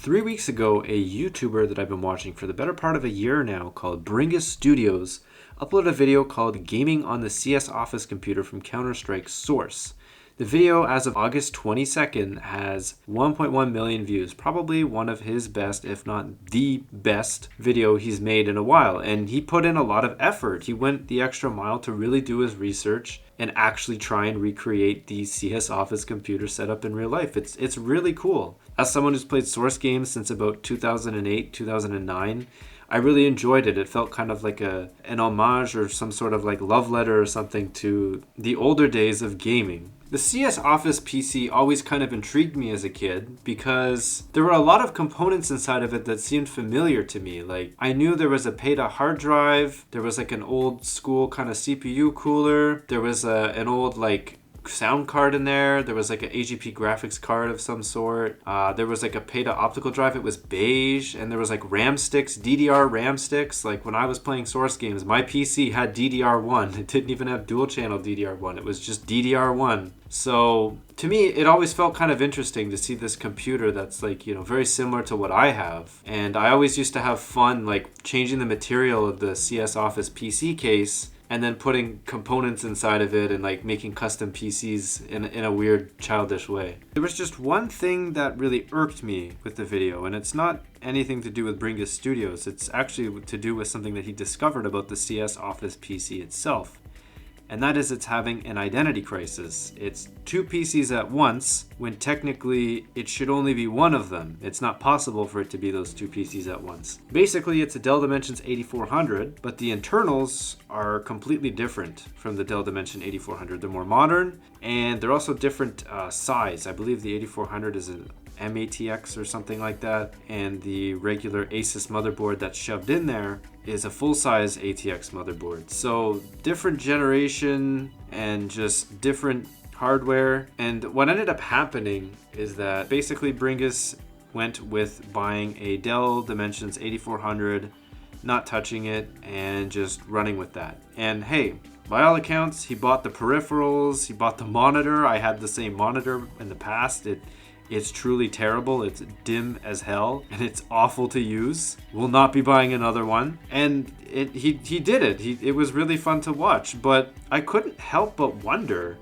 3 weeks ago, a YouTuber that I've been watching for the better part of a year now called Bringus Studios uploaded a video called Gaming on the CS Office Computer from Counter-Strike Source. The video, as of August 22nd, has 1.1 million views, probably one of his best, if not the best, video he's made in a while. And he put in a lot of effort. He went the extra mile to really do his research and actually try and recreate the CS Office computer setup in real life. It's really cool. As someone who's played Source games since about 2008, 2009, I really enjoyed it. It felt kind of like an homage or some sort of like love letter or something to the older days of gaming. The CS Office PC always kind of intrigued me as a kid because there were a lot of components inside of it that seemed familiar to me. Like, I knew there was a F.E.A.R hard drive, there was like an old school kind of CPU cooler, there was an old like sound card in there. There was like an AGP graphics card of some sort. There was like a F.E.A.R optical drive. It was beige, and there was like RAM sticks, DDR RAM sticks. Like when I was playing Source games, my PC had DDR1. It didn't even have dual channel DDR1. It was just DDR1. So to me, it always felt kind of interesting to see this computer that's like, very similar to what I have. And I always used to have fun like changing the material of the CS Office PC case and then putting components inside of it and like making custom PCs in a weird childish way. There was just one thing that really irked me with the video, and it's not anything to do with Bringus Studios. It's actually to do with something that he discovered about the CS Office PC itself. And that is it's having an identity crisis. It's two PCs at once when technically it should only be one of them. It's not possible for it to be those two PCs at once. Basically, it's a Dell Dimensions 8400, but the internals are completely different from the Dell Dimension 8400. They're more modern, and they're also different size. I believe the 8400 is an M-ATX or something like that, and the regular Asus motherboard that's shoved in there is a full-size ATX motherboard. So different generation and just different hardware. And what ended up happening is that basically Bringus went with buying a Dell Dimensions 8400, not touching it, and just running with that. And hey, by all accounts, he bought the peripherals, he bought the monitor. I had the same monitor in the past. It's truly terrible. It's dim as hell, and it's awful to use. Will not be buying another one. And he did it. It was really fun to watch, but I couldn't help but wonder,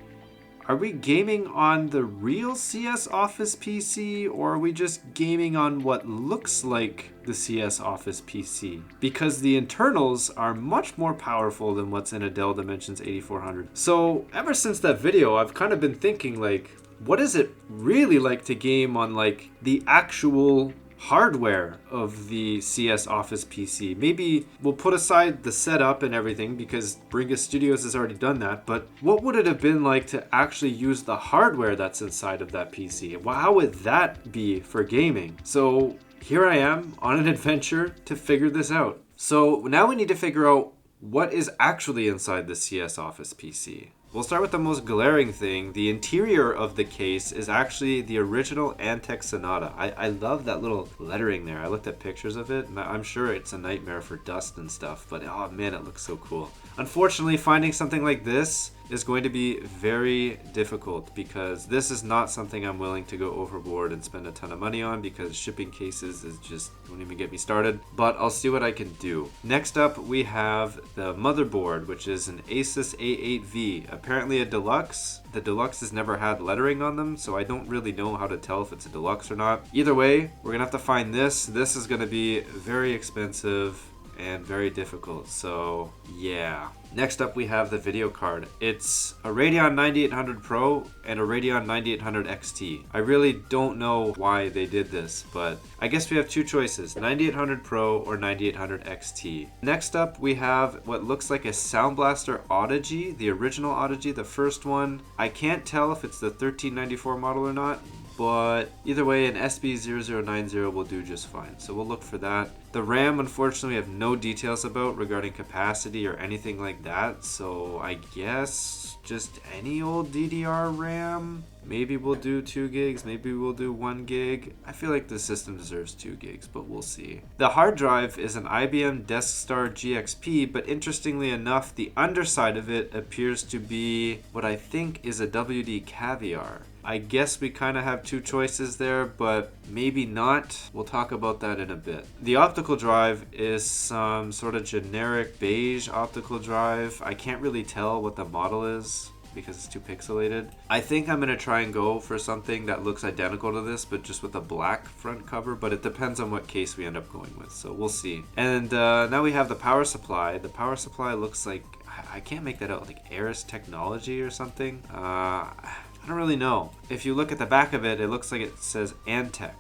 are we gaming on the real CS Office PC, or are we just gaming on what looks like the CS Office PC? Because the internals are much more powerful than what's in a Dell Dimensions 8400. So ever since that video, I've kind of been thinking like, what is it really like to game on like the actual hardware of the CS Office PC? Maybe we'll put aside the setup and everything because Bringus Studios has already done that, but what would it have been like to actually use the hardware that's inside of that PC? How would that be for gaming? So here I am on an adventure to figure this out. So now we need to figure out what is actually inside the CS Office PC. We'll start with the most glaring thing. The interior of the case is actually the original Antec Sonata. I love that little lettering there. I looked at pictures of it, and I'm sure it's a nightmare for dust and stuff, but oh man, it looks so cool. Unfortunately, finding something like this is going to be very difficult because this is not something I'm willing to go overboard and spend a ton of money on, because shipping cases is just, don't even get me started, but I'll see what I can do. Next up, we have the motherboard, which is an Asus A8V, apparently a deluxe. The deluxe has never had lettering on them, so I don't really know how to tell if it's a deluxe or not. Either way, we're gonna have to find this. This is gonna be very expensive and very difficult, so yeah. Next up, we have the video card. It's a Radeon 9800 Pro and a Radeon 9800 XT. I really don't know why they did this, but I guess we have two choices, 9800 Pro or 9800 XT. Next up, we have what looks like a Sound Blaster Audigy, the original Audigy, the first one. I can't tell if it's the 1394 model or not, but either way, an SB0090 will do just fine, so we'll look for that. The RAM, unfortunately, we have no details about regarding capacity or anything like that, so I guess just any old DDR RAM. Maybe we'll do 2 gigs, maybe we'll do 1 gig. I feel like the system deserves 2 gigs, but we'll see. The hard drive is an IBM DeskStar GXP, but interestingly enough, the underside of it appears to be what I think is a WD Caviar. I guess we kind of have 2 choices there, but maybe not. We'll talk about that in a bit. The optical drive is some sort of generic beige optical drive. I can't really tell what the model is because it's too pixelated. I think I'm gonna try and go for something that looks identical to this, but just with a black front cover, but it depends on what case we end up going with, so we'll see. And now we have the power supply. The power supply looks like, I can't make that out, like Aris Technology or something? I don't really know. If you look at the back of it, it looks like it says Antec.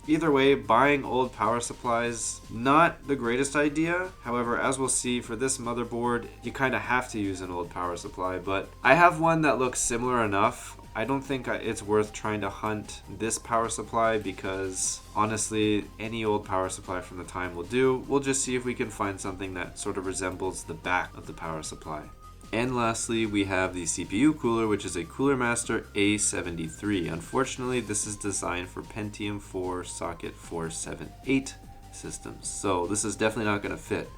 Either way, buying old power supplies, not the greatest idea. However, as we'll see, for this motherboard, you kind of have to use an old power supply, but I have one that looks similar enough. I don't think it's worth trying to hunt this power supply because honestly, any old power supply from the time will do. We'll just see if we can find something that sort of resembles the back of the power supply. And lastly, we have the CPU cooler, which is a Cooler Master A73. Unfortunately, this is designed for Pentium 4 socket 478 systems, so this is definitely not going to fit.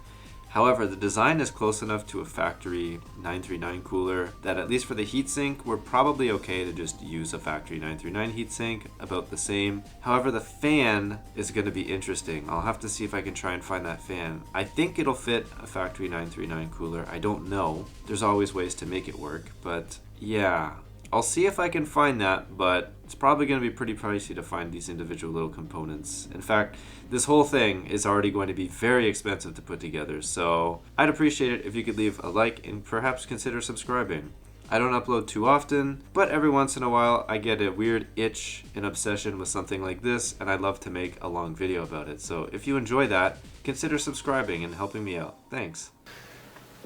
However, the design is close enough to a factory 939 cooler that at least for the heatsink, we're probably okay to just use a factory 939 heatsink, about the same. However, the fan is going to be interesting. I'll have to see if I can try and find that fan. I think it'll fit a factory 939 cooler. I don't know. There's always ways to make it work, but yeah. I'll see if I can find that, but it's probably going to be pretty pricey to find these individual little components. In fact, this whole thing is already going to be very expensive to put together, so I'd appreciate it if you could leave a like and perhaps consider subscribing. I don't upload too often, but every once in a while I get a weird itch and obsession with something like this, and I'd love to make a long video about it. So if you enjoy that, consider subscribing and helping me out. Thanks.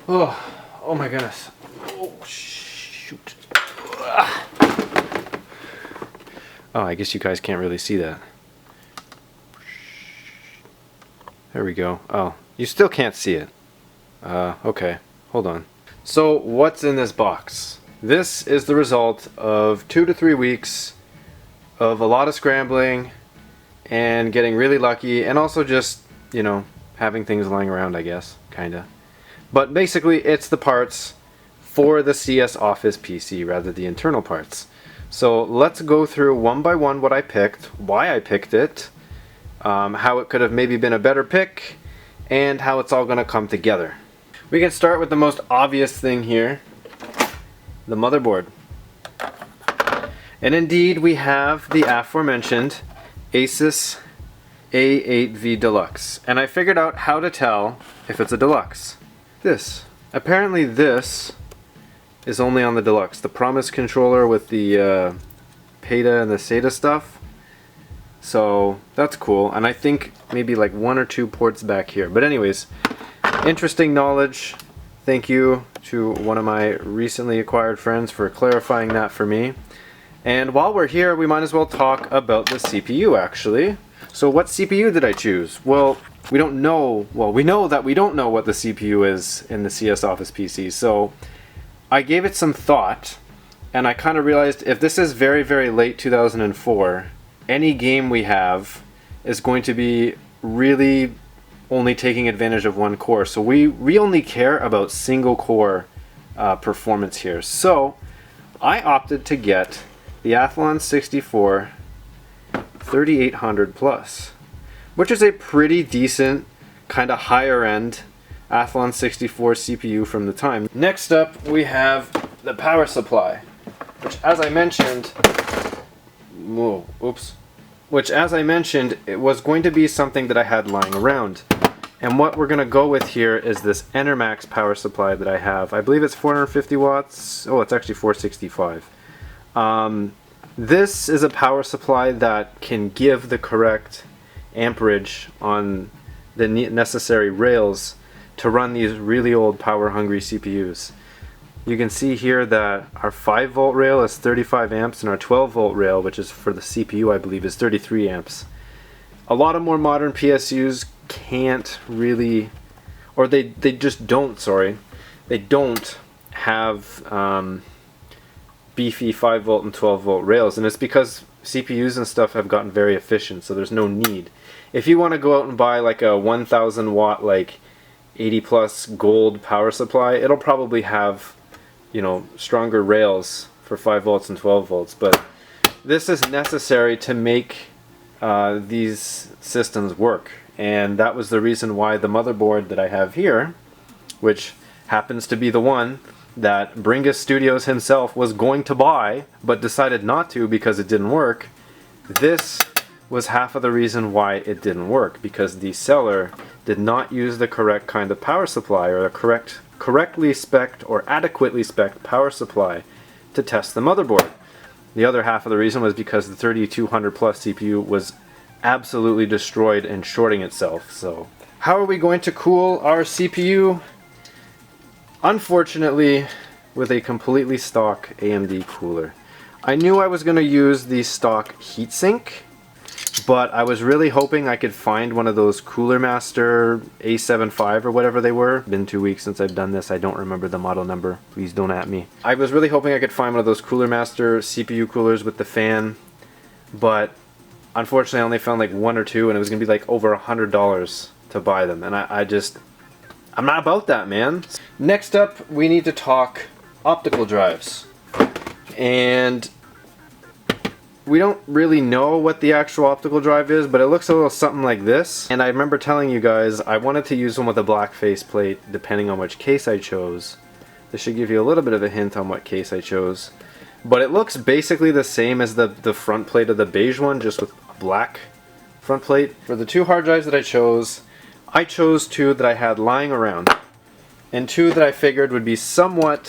Oh my goodness. Oh, shoot. Oh, I guess you guys can't really see that. There we go. Oh, you still can't see it. Okay, hold on. So, what's in this box? This is the result of 2 to 3 weeks of a lot of scrambling and getting really lucky, and also just, you know, having things lying around, I guess, kinda. But basically, it's the parts for the CS Office PC, rather the internal parts. So let's go through one by one what I picked, why I picked it, how it could have maybe been a better pick, and how it's all going to come together. We can start with the most obvious thing here, the motherboard. And indeed we have the aforementioned Asus A8V Deluxe. And I figured out how to tell if it's a Deluxe. This. Apparently this is only on the Deluxe. The Promise controller with the PETA and the SATA stuff. So that's cool. And I think maybe like 1 or 2 ports back here. But anyways, interesting knowledge. Thank you to one of my recently acquired friends for clarifying that for me. And while we're here, we might as well talk about the CPU actually. So what CPU did I choose? Well, we don't know. Well, we know that we don't know what the CPU is in the CS Office PC. So I gave it some thought, and I kind of realized if this is very, very late 2004, any game we have is going to be really only taking advantage of 1 core. So we only care about single core performance here. So I opted to get the Athlon 64 3800 Plus, which is a pretty decent, kind of higher end Athlon 64 CPU from the time. Next up we have the power supply, which as I mentioned, it was going to be something that I had lying around. And what we're going to go with here is this Enermax power supply that I have. I believe it's 450 watts. Oh, it's actually 465. This is a power supply that can give the correct amperage on the necessary rails to run these really old power hungry CPUs. You can see here that our 5 volt rail is 35 amps and our 12 volt rail, which is for the CPU I believe, is 33 amps. A lot of more modern PSUs can't really, or they just don't, sorry, they don't have beefy 5 volt and 12 volt rails, and it's because CPUs and stuff have gotten very efficient, so there's no need. If you want to go out and buy like a 1000 watt, like 80 plus gold power supply, it'll probably have, you know, stronger rails for 5 volts and 12 volts, but this is necessary to make these systems work, and that was the reason why the motherboard that I have here, which happens to be the one that Bringus Studios himself was going to buy but decided not to because it didn't work, this was half of the reason why it didn't work, because the seller did not use the correct kind of power supply, or the correctly spec'd or adequately spec'd power supply to test the motherboard. The other half of the reason was because the 3200 plus CPU was absolutely destroyed and shorting itself. So how are we going to cool our CPU? Unfortunately, with a completely stock AMD cooler. I knew I was going to use the stock heatsink, but I was really hoping I could find one of those Cooler Master A75 or whatever they were. Been 2 weeks since I've done this. I don't remember the model number. Please don't at me. I was really hoping I could find one of those Cooler Master CPU coolers with the fan, but unfortunately I only found like one or two, and it was going to be like over $100 to buy them, and I'm not about that, man. Next up, we need to talk optical drives. And we don't really know what the actual optical drive is, but it looks a little something like this. And I remember telling you guys I wanted to use one with a black faceplate depending on which case I chose. This should give you a little bit of a hint on what case I chose. But it looks basically the same as the front plate of the beige one, just with a black front plate. For the two hard drives that I chose two that I had lying around, and two that I figured would be somewhat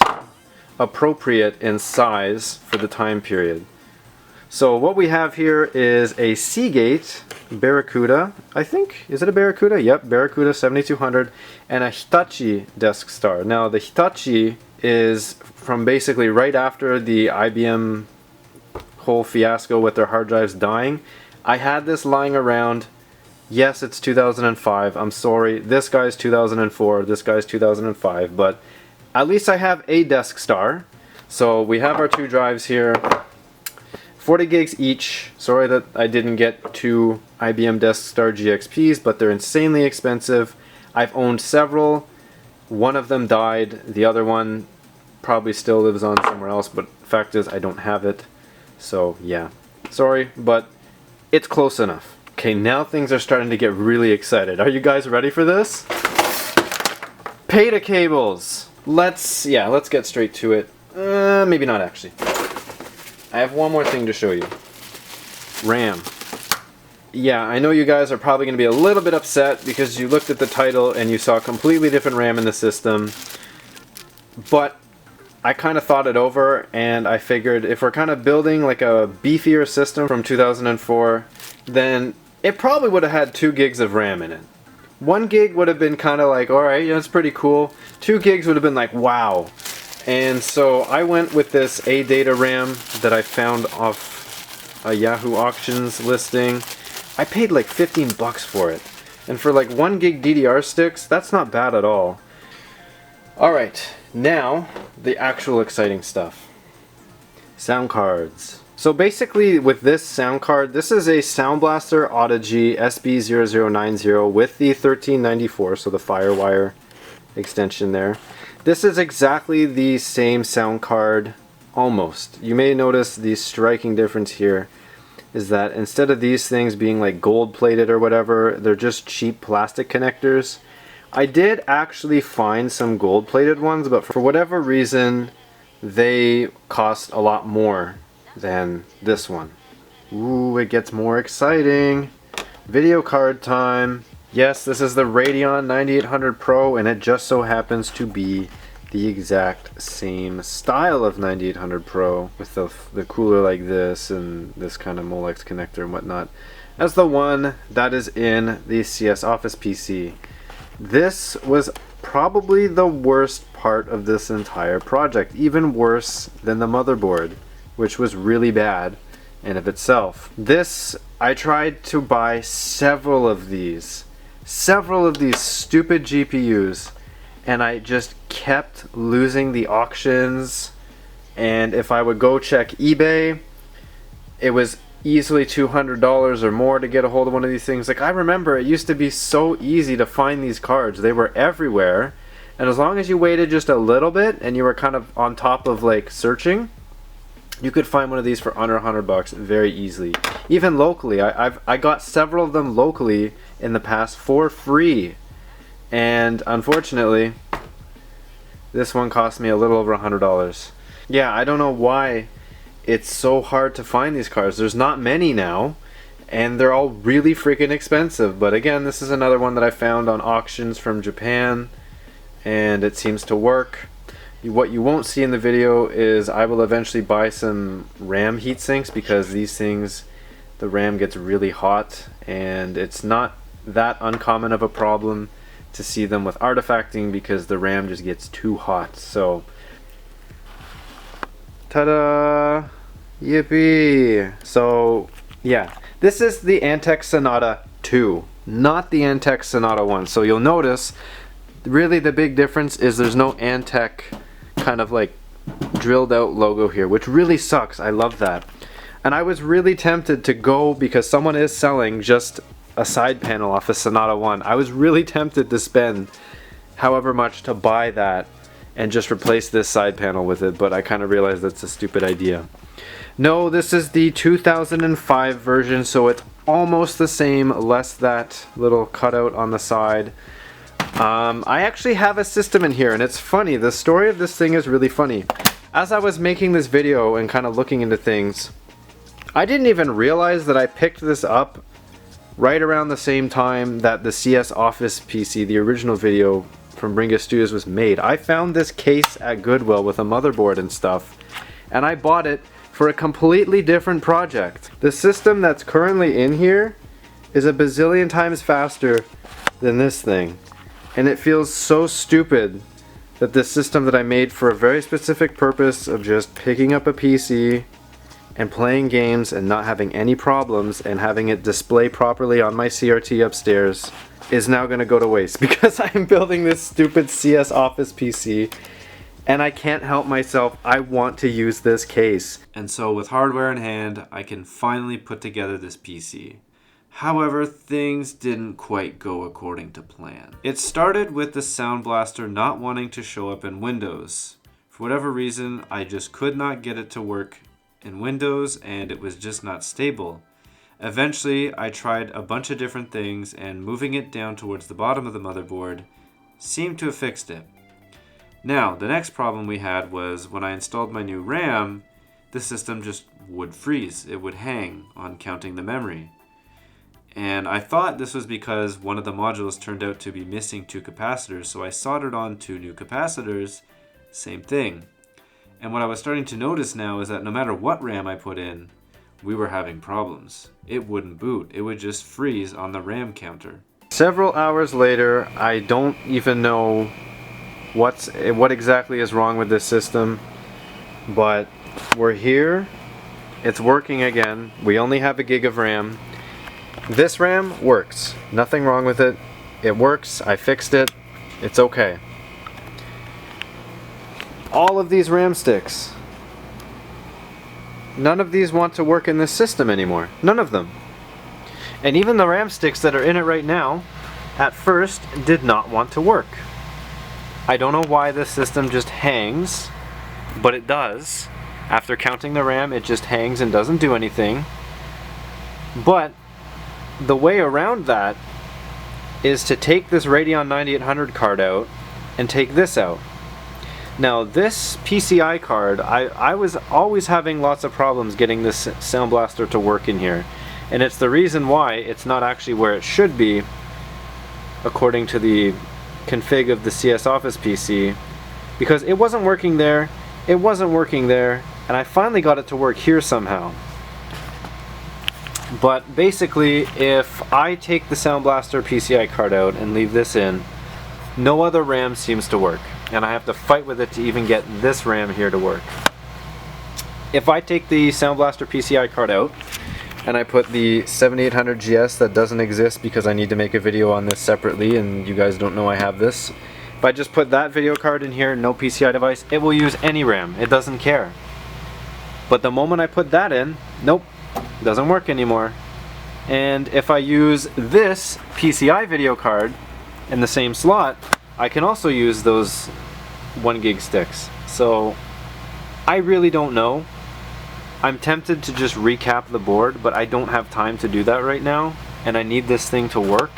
appropriate in size for the time period. So what we have here is a Seagate Barracuda, I think. Is it a Barracuda? Yep, Barracuda 7200, and a Hitachi Desk Star. Now the Hitachi is from basically right after the IBM whole fiasco with their hard drives dying. I had this lying around. Yes, it's 2005. I'm sorry. This guy's 2004. This guy's 2005. But at least I have a Desk Star. So we have our two drives here. 40 gigs each. Sorry that I didn't get two IBM Desk Star GXPs, but they're insanely expensive. I've owned several. One of them died. The other one probably still lives on somewhere else, but fact is I don't have it. So yeah. Sorry, but it's close enough. Okay, now things are starting to get really excited. Are you guys ready for this? PATA cables. Let's get straight to it. Maybe not actually. I have one more thing to show you. RAM. Yeah, I know you guys are probably going to be a little bit upset because you looked at the title and you saw a completely different RAM in the system. But I kind of thought it over, and I figured if we're kind of building like a beefier system from 2004, then it probably would have had 2 gigs of RAM in it. 1 gig would have been kind of like, alright, yeah, it's pretty cool. 2 gigs would have been like, wow. And so I went with this ADATA RAM that I found off a Yahoo Auctions listing. I paid like 15 bucks for it. And for like 1 gig DDR sticks, that's not bad at all. Alright, now the actual exciting stuff. Sound cards. So basically with this sound card, this is a Sound Blaster Audigy SB0090 with the 1394, so the FireWire extension there. This is exactly the same sound card, almost. You may notice the striking difference here is that instead of these things being like gold plated or whatever, they're just cheap plastic connectors. I did actually find some gold plated ones, but for whatever reason they cost a lot more than this one. Ooh, it gets more exciting. Video card time. Yes, this is the Radeon 9800 Pro, and it just so happens to be the exact same style of 9800 Pro with the cooler like this and this kind of Molex connector and whatnot as the one that is in the CS Office PC. This was probably the worst part of this entire project, even worse than the motherboard, which was really bad in of itself. This, I tried to buy several of these stupid GPUs, and I just kept losing the auctions, and if I would go check eBay, it was easily $200 or more to get a hold of one of these things. Like, I remember it used to be so easy to find these cards. They were everywhere, and as long as you waited just a little bit and you were kind of on top of like searching, you could find one of these for under $100 very easily. Even locally, I got several of them locally in the past for free, and unfortunately this one cost me a little over $100. Yeah, I don't know why it's so hard to find these cards. There's not many now, and they're all really freaking expensive. But again, this is another one that I found on auctions from Japan, and it seems to work. What you won't see in the video is I will eventually buy some RAM heat sinks, because these things, the RAM gets really hot, and it's not that uncommon of a problem to see them with artifacting because the RAM just gets too hot. So, ta-da! Yippee! So, yeah, this is the Antec Sonata 2, not the Antec Sonata 1. So you'll notice, really the big difference is there's no Antec kind of like drilled out logo here, which really sucks. I love that. And I was really tempted to go, because someone is selling just a side panel off a Sonata 1. I was really tempted to spend however much to buy that and just replace this side panel with it, but I kind of realized that's a stupid idea. No, this is the 2005 version, so it's almost the same, less that little cutout on the side. I actually have a system in here, and it's funny. The story of this thing is really funny. As I was making this video and kind of looking into things, I didn't even realize that I picked this up right around the same time that the CS Office PC, the original video from Bringus Studios, was made. I found this case at Goodwill with a motherboard and stuff, and I bought it for a completely different project. The system that's currently in here is a bazillion times faster than this thing, and it feels so stupid that this system that I made for a very specific purpose of just picking up a PC and playing games and not having any problems and having it display properly on my CRT upstairs is now going to go to waste because I'm building this stupid CS Office PC and I can't help myself. I want to use this case. And so with hardware in hand, I can finally put together this PC. However, things didn't quite go according to plan. It started with the Sound Blaster not wanting to show up in Windows. For whatever reason, I just could not get it to work in Windows, and it was just not stable. Eventually, I tried a bunch of different things, and moving it down towards the bottom of the motherboard seemed to have fixed it. Now, the next problem we had was when I installed my new RAM, the system just would freeze. It would hang on counting the memory. And I thought this was because one of the modules turned out to be missing 2 capacitors, so I soldered on 2 new capacitors, same thing. And what I was starting to notice now is that no matter what RAM I put in, we were having problems. It wouldn't boot. It would just freeze on the RAM counter. Several hours later, I don't even know what exactly is wrong with this system, but we're here. It's working again. We only have 1 gig of RAM. This RAM works. Nothing wrong with it. It works. I fixed it. It's okay. All of these RAM sticks, none of these want to work in this system anymore. None of them. And even the RAM sticks that are in it right now, at first, did not want to work. I don't know why this system just hangs, but it does. After counting the RAM, it just hangs and doesn't do anything. But the way around that is to take this Radeon 9800 card out and take this out. Now this PCI card, I was always having lots of problems getting this Sound Blaster to work in here. And it's the reason why it's not actually where it should be according to the config of the CS Office PC, because it wasn't working there, it wasn't working there, and I finally got it to work here somehow. But basically, if I take the Sound Blaster PCI card out and leave this in, no other RAM seems to work. And I have to fight with it to even get this RAM here to work. If I take the Sound Blaster PCI card out and I put the 7800 GS that doesn't exist because I need to make a video on this separately and you guys don't know I have this. If I just put that video card in here, no PCI device, it will use any RAM. It doesn't care. But the moment I put that in, nope, doesn't work anymore. And if I use this PCI video card in the same slot, I can also use those 1 gig sticks. So I really don't know. I'm tempted to just recap the board, but I don't have time to do that right now. And I need this thing to work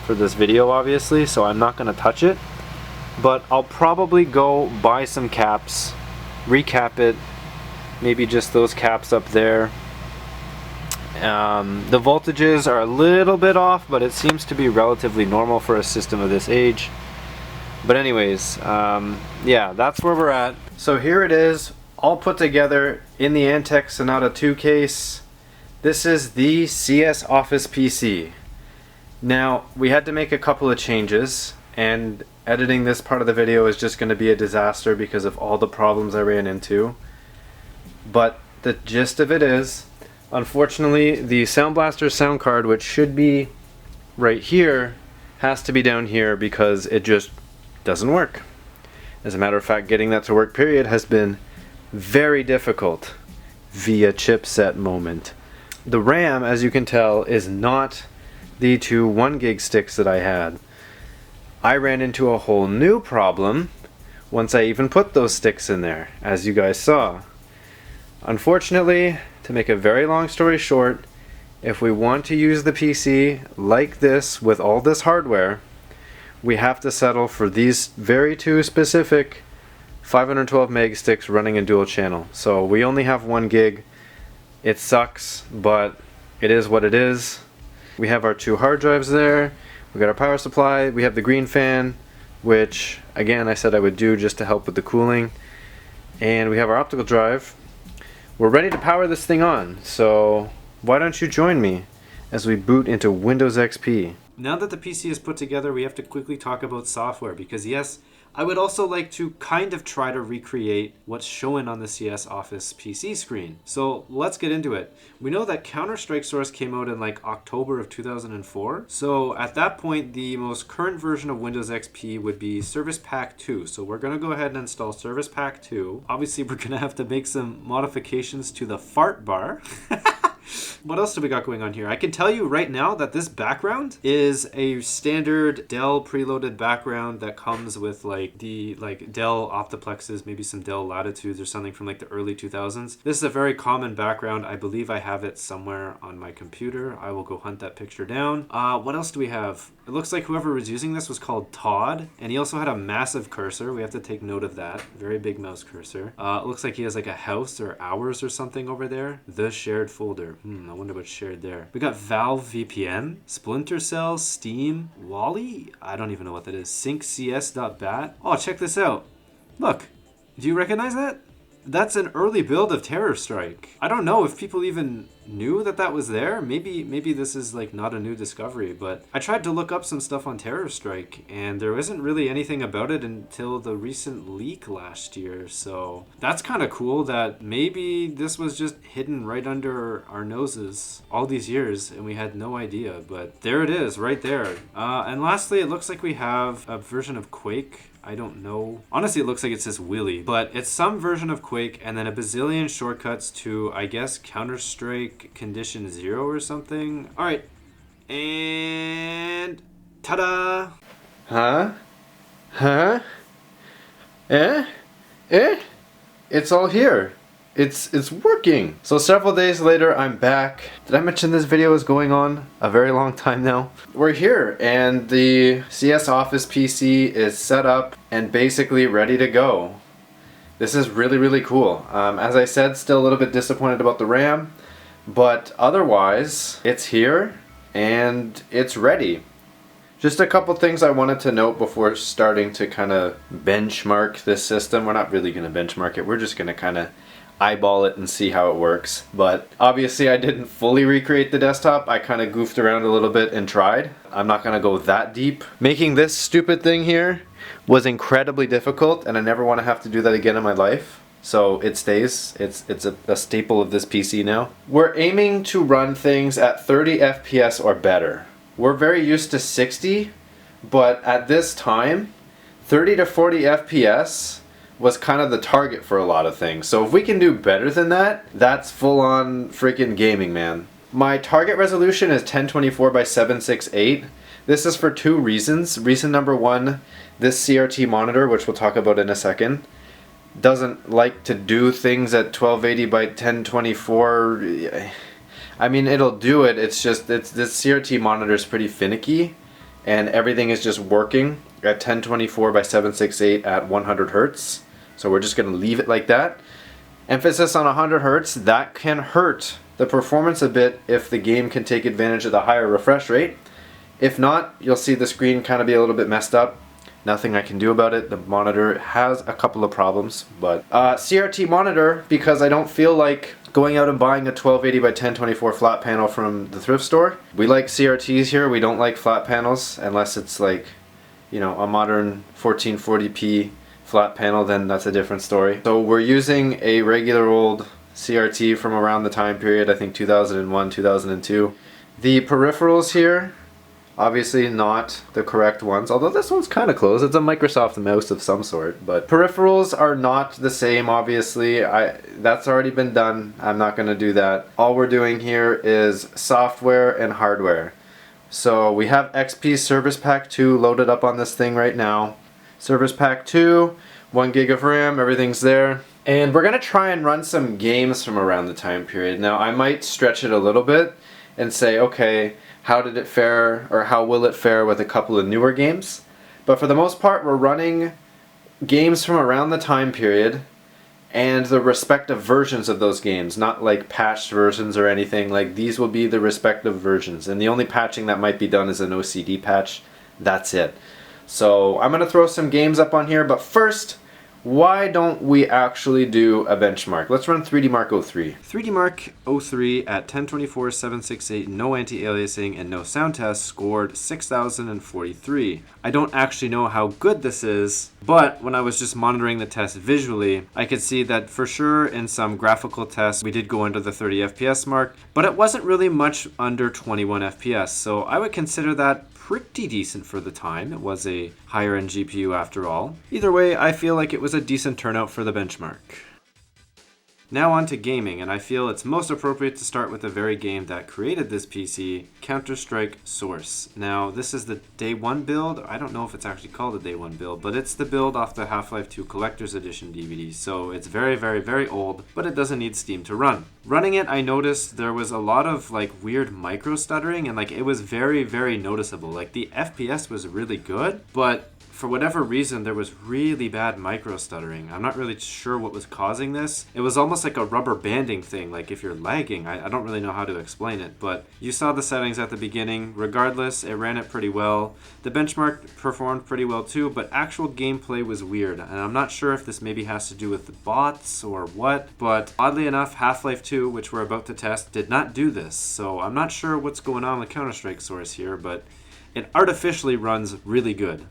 for this video, obviously, so I'm not going to touch it. But I'll probably go buy some caps, recap it, maybe just those caps up there. The voltages are a little bit off, but it seems to be relatively normal for a system of this age. But anyways, yeah, that's where we're at. So here it is, all put together in the Antec Sonata 2 case. This is the CS Office PC. Now, we had to make a couple of changes, and editing this part of the video is just going to be a disaster because of all the problems I ran into. But the gist of it is, unfortunately, the Sound Blaster sound card, which should be right here, has to be down here because it just doesn't work. As a matter of fact, getting that to work, period, has been very difficult via chipset moment. The RAM, as you can tell, is not the two 1 gig sticks that I had. I ran into a whole new problem once I even put those sticks in there, as you guys saw. Unfortunately, to make a very long story short, if we want to use the PC like this with all this hardware, we have to settle for these very two specific 512 meg sticks running in dual channel. So we only have 1 gig. It sucks, but it is what it is. We have our two hard drives there. We got our power supply. We have the green fan, which again I said I would do just to help with the cooling. And we have our optical drive. We're ready to power this thing on. So why don't you join me as we boot into Windows XP? Now that the PC is put together, we have to quickly talk about software because yes, I would also like to kind of try to recreate what's shown on the CS Office PC screen. So let's get into it. We know that Counter-Strike Source came out in like October of 2004. So at that point, the most current version of Windows XP would be Service Pack 2. So we're gonna go ahead and install Service Pack 2. Obviously, we're gonna have to make some modifications to the F.E.A.R bar. What else do we got going on here? I can tell you right now that this background is a standard Dell preloaded background that comes with like the Dell Optiplexes, maybe some Dell Latitudes or something from like the early 2000s. This is a very common background. I believe I have it somewhere on my computer. I will go hunt that picture down. What else do we have? It looks like whoever was using this was called Todd, and he also had a massive cursor. We have to take note of that. Very big mouse cursor. It looks like he has like a house or hours or something over there. The shared folder. I wonder what's shared there. We got Valve VPN, Splinter Cell, Steam, Wally? I don't even know what that is. SyncCS.bat. Oh, check this out. Look, do you recognize that? That's an early build of Terror Strike. I don't know if people even knew that that was there. Maybe this is like not a new discovery, but I tried to look up some stuff on Terror Strike and there isn't really anything about it until the recent leak last year. So that's kind of cool that maybe this was just hidden right under our noses all these years and we had no idea, but there it is right there. And lastly, it looks like we have a version of Quake. I don't know. Honestly, it looks like it says Willy, but it's some version of Quake and then a bazillion shortcuts to, I guess, Counter-Strike Condition 0 or something. All right, and ta-da! Huh? Huh? It's all here. It's working. So several days later, I'm back. Did I mention this video is going on a very long time now? We're here and the CS Office PC is set up and basically ready to go. This is really, really cool. As I said, still a little bit disappointed about the RAM, but otherwise it's here and it's ready. Just a couple things I wanted to note before starting to kind of benchmark this system. We're not really going to benchmark it. We're just going to kind of eyeball it and see how it works. But obviously I didn't fully recreate the desktop. I kind of goofed around a little bit and tried. I'm not gonna go that deep. Making this stupid thing here was incredibly difficult and I never want to have to do that again in my life. So it stays. It's a staple of this PC now. We're aiming to run things at 30 FPS or better. We're very used to 60, but at this time 30 to 40 FPS was kind of the target for a lot of things. So if we can do better than that, that's full on freaking gaming, man. My target resolution is 1024 by 768. This is for two reasons. Reason number one, this CRT monitor, which we'll talk about in a second, doesn't like to do things at 1280 by 1024. I mean, it'll do it. It's just this CRT monitor is pretty finicky, and everything is just working at 1024 by 768 at 100 hertz. So we're just going to leave it like that. Emphasis on 100 hertz. That can hurt the performance a bit if the game can take advantage of the higher refresh rate. If not, you'll see the screen kind of be a little bit messed up. Nothing I can do about it. The monitor has a couple of problems, but CRT monitor, because I don't feel like going out and buying a 1280 by 1024 flat panel from the thrift store. We like CRTs here. We don't like flat panels unless it's like, you know, a modern 1440p flat panel, then that's a different story. So we're using a regular old CRT from around the time period, I think 2001, 2002. The peripherals here, obviously not the correct ones, although this one's kind of close. It's a Microsoft mouse of some sort, but peripherals are not the same, obviously. That's already been done. I'm not going to do that. All we're doing here is software and hardware. So we have XP Service Pack 2 loaded up on this thing right now. Service Pack 2, 1 gig of RAM, everything's there. And we're going to try and run some games from around the time period. Now I might stretch it a little bit and say, okay, how did it fare, or how will it fare with a couple of newer games? But for the most part, we're running games from around the time period and the respective versions of those games, not like patched versions or anything. Like, these will be the respective versions, and the only patching that might be done is an OCD patch. That's it. So I'm going to throw some games up on here, but first, why don't we actually do a benchmark? Let's run 3D Mark 03. 3D Mark 03 at 1024 768, no anti-aliasing and no sound test, scored 6,043. I don't actually know how good this is, but when I was just monitoring the test visually, I could see that for sure in some graphical tests we did go under the 30 FPS mark, but it wasn't really much under 21 FPS, so I would consider that pretty decent for the time. It was a higher end GPU after all. Either way, I feel like it was a decent turnout for the benchmark. Now on to gaming, and I feel it's most appropriate to start with the very game that created this PC, Counter-Strike Source. Now, this is the Day 1 build. I don't know if it's actually called a Day 1 build, but it's the build off the Half-Life 2 Collector's Edition DVD, so it's very, very, very old, but it doesn't need Steam to run. Running it, I noticed there was a lot of like weird micro stuttering, and like it was very, very noticeable. Like the FPS was really good, but for whatever reason, there was really bad micro stuttering. I'm not really sure what was causing this. It was almost like a rubber banding thing, like if you're lagging. I don't really know how to explain it, but you saw the settings at the beginning. Regardless, it ran it pretty well. The benchmark performed pretty well too, but actual gameplay was weird, and I'm not sure if this maybe has to do with the bots or what, but oddly enough, Half-Life 2, which we're about to test, did not do this, so I'm not sure what's going on with Counter-Strike Source here, but it artificially runs really good.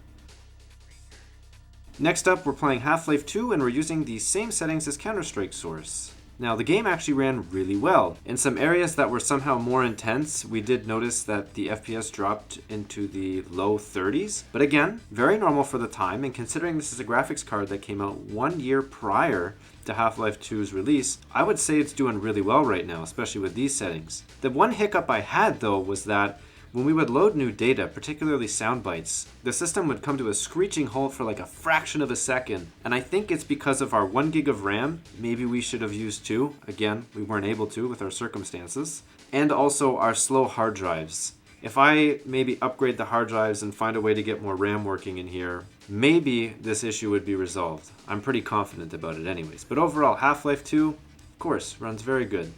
Next up, we're playing Half-Life 2, and we're using the same settings as Counter-Strike Source. Now, the game actually ran really well. In some areas that were somehow more intense, we did notice that the FPS dropped into the low 30s. But again, very normal for the time, and considering this is a graphics card that came out 1 year prior to Half-Life 2's release, I would say it's doing really well right now, especially with these settings. The one hiccup I had, though, was that when we would load new data, particularly sound bites, the system would come to a screeching halt for like a fraction of a second. And I think it's because of our 1 gig of RAM. Maybe we should have used 2. Again, we weren't able to with our circumstances. And also our slow hard drives. If I maybe upgrade the hard drives and find a way to get more RAM working in here, maybe this issue would be resolved. I'm pretty confident about it anyways. But overall, Half-Life 2, of course, runs very good.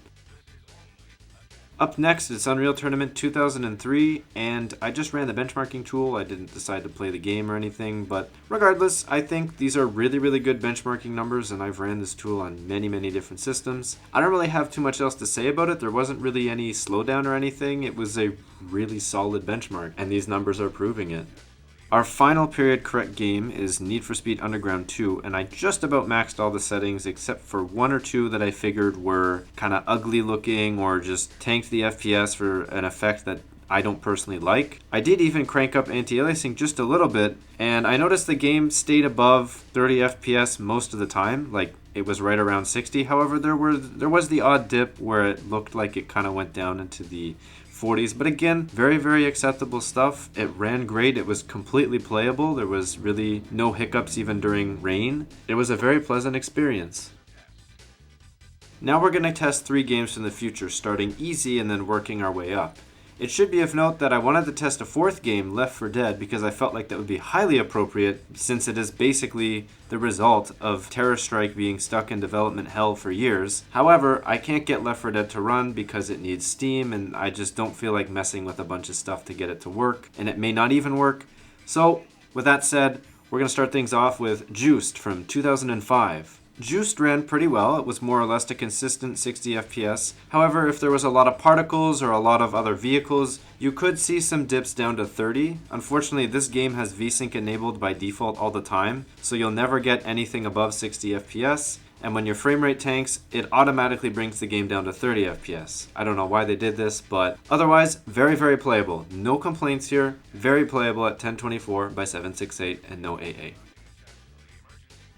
Up next, it's Unreal Tournament 2003, and I just ran the benchmarking tool. I didn't decide to play the game or anything, but regardless, I think these are really, really good benchmarking numbers, and I've ran this tool on many, many different systems. I don't really have too much else to say about it. There wasn't really any slowdown or anything. It was a really solid benchmark, and these numbers are proving it. Our final period correct game is Need for Speed Underground 2, and I just about maxed all the settings except for 1 or 2 that I figured were kind of ugly looking or just tanked the FPS for an effect that I don't personally like. I did even crank up anti-aliasing just a little bit, and I noticed the game stayed above 30 FPS most of the time, like it was right around 60. However, there was the odd dip where it looked like it kind of went down into the 40s, but again, very, very acceptable stuff. It ran great. It was completely playable. There was really no hiccups even during rain. It was a very pleasant experience. Now we're going to test 3 games from the future, starting easy and then working our way up. It should be of note that I wanted to test a 4th game, Left 4 Dead, because I felt like that would be highly appropriate since it is basically the result of Terror Strike being stuck in development hell for years. However, I can't get Left 4 Dead to run because it needs Steam, and I just don't feel like messing with a bunch of stuff to get it to work, and it may not even work. So, with that said, we're going to start things off with Juiced from 2005. Juiced ran pretty well. It was more or less a consistent 60 FPS. However, if there was a lot of particles or a lot of other vehicles, you could see some dips down to 30. Unfortunately, this game has VSync enabled by default all the time, so you'll never get anything above 60 FPS. And when your frame rate tanks, it automatically brings the game down to 30 FPS. I don't know why they did this, but otherwise, very, very playable. No complaints here. Very playable at 1024 by 768 and no AA.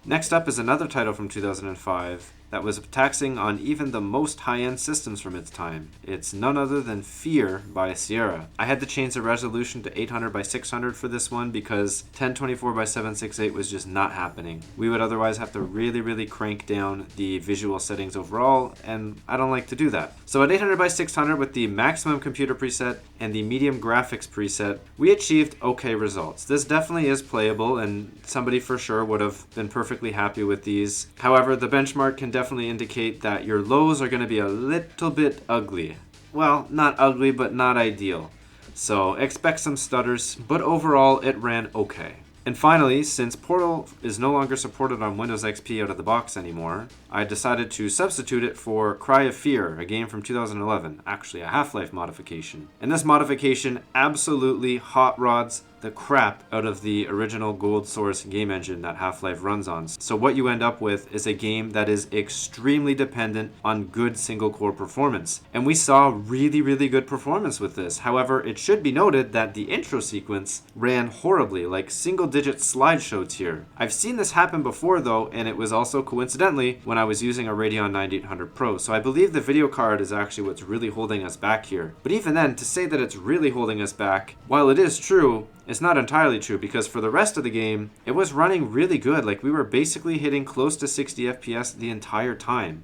Next up is another title from 2005 that was taxing on even the most high-end systems from its time. It's none other than F.E.A.R. by Sierra. I had to change the resolution to 800 by 600 for this one because 1024 by 768 was just not happening. We would otherwise have to really, really crank down the visual settings overall, and I don't like to do that. So at 800 by 600 with the maximum computer preset and the medium graphics preset, we achieved okay results. This definitely is playable, and somebody for sure would have been perfectly happy with these. However, the benchmark can definitely indicate that your lows are going to be a little bit ugly. Well, not ugly, but not ideal. So expect some stutters, but overall it ran okay. And finally, since Portal is no longer supported on Windows XP out of the box anymore, I decided to substitute it for Cry of Fear, a game from 2011, actually a Half-Life modification. And this modification absolutely hot rods the crap out of the original gold source game engine that Half-Life runs on. So what you end up with is a game that is extremely dependent on good single-core performance. And we saw really, really good performance with this. However, it should be noted that the intro sequence ran horribly, like single-digit slideshow tier. I've seen this happen before though, and it was also coincidentally when I was using a Radeon 9800 Pro. So I believe the video card is actually what's really holding us back here. But even then, to say that it's really holding us back, while it is true, it's not entirely true, because for the rest of the game, it was running really good. Like, we were basically hitting close to 60 FPS the entire time.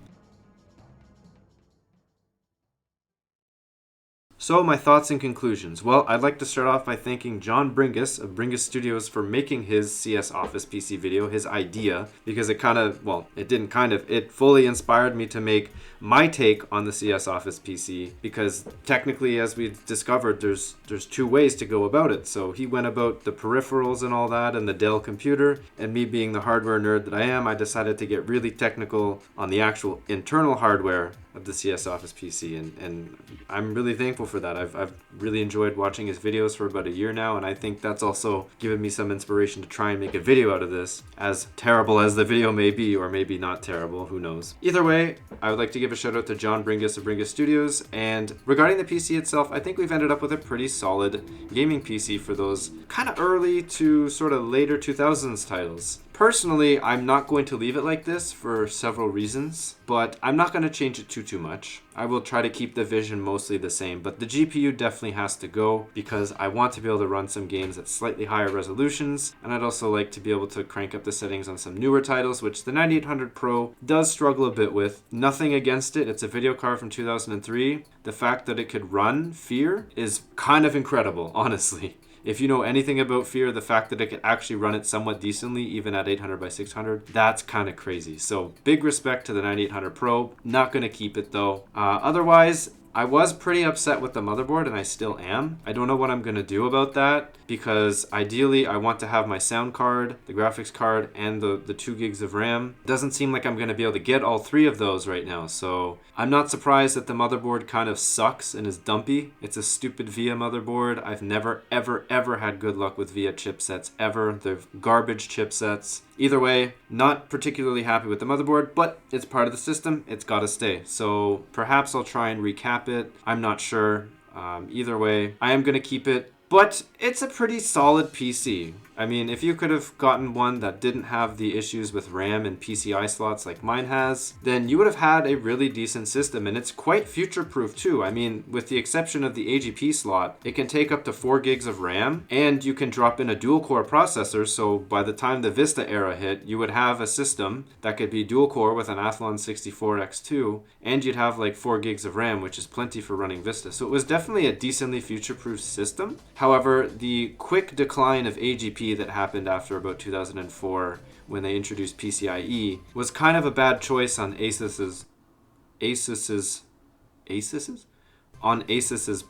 So, my thoughts and conclusions. Well, I'd like to start off by thanking John Bringus of Bringus Studios for making his CS Office PC video, his idea, because it fully inspired me to make my take on the CS Office PC, because technically, as we discovered, there's 2 ways to go about it. So he went about the peripherals and all that and the Dell computer, and me being the hardware nerd that I am, I decided to get really technical on the actual internal hardware of the CS Office PC, and I'm really thankful for that. I've really enjoyed watching his videos for about a year now, and I think that's also given me some inspiration to try and make a video out of this, as terrible as the video may be, or maybe not terrible, who knows. Either way, I would like to give a shout out to John Bringus of Bringus Studios, and regarding the PC itself, I think we've ended up with a pretty solid gaming PC for those kind of early to sort of later 2000s titles. Personally, I'm not going to leave it like this for several reasons, but I'm not going to change it too much. I will try to keep the vision mostly the same, but the GPU definitely has to go because I want to be able to run some games at slightly higher resolutions, and I'd also like to be able to crank up the settings on some newer titles, which the 9800 Pro does struggle a bit with. Nothing against it. It's a video card from 2003. The fact that it could run F.E.A.R. is kind of incredible, honestly. If you know anything about F.E.A.R, the fact that it could actually run it somewhat decently, even at 800 by 600, that's kind of crazy. So big respect to the 9800 Pro. Not going to keep it though. Otherwise, I was pretty upset with the motherboard, and I still am. I don't know what I'm going to do about that, because ideally I want to have my sound card, the graphics card, and the 2 gigs of RAM. Doesn't seem like I'm going to be able to get all 3 of those right now, so I'm not surprised that the motherboard kind of sucks and is dumpy. It's a stupid VIA motherboard. I've never, ever had good luck with VIA chipsets, ever. They're garbage chipsets. Either way, not particularly happy with the motherboard, but it's part of the system. It's got to stay. So perhaps I'll try and recap it. I'm not sure. Either way, I am going to keep it. But it's a pretty solid PC. I mean, if you could have gotten one that didn't have the issues with RAM and PCI slots like mine has, then you would have had a really decent system, and it's quite future-proof too. I mean, with the exception of the AGP slot, it can take up to 4 gigs of RAM, and you can drop in a dual-core processor, so by the time the Vista era hit, you would have a system that could be dual-core with an Athlon 64X2, and you'd have like 4 gigs of RAM, which is plenty for running Vista. So it was definitely a decently future-proof system. However, the quick decline of AGP that happened after about 2004 when they introduced PCIe was kind of a bad choice on Asus's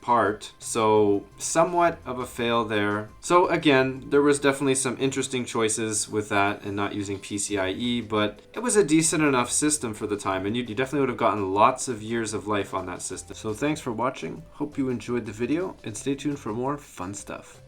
part, so somewhat of a fail there. So again, there was definitely some interesting choices with that and not using PCIe, but it was a decent enough system for the time, and you definitely would have gotten lots of years of life on that system. So thanks for watching, hope you enjoyed the video, and stay tuned for more fun stuff.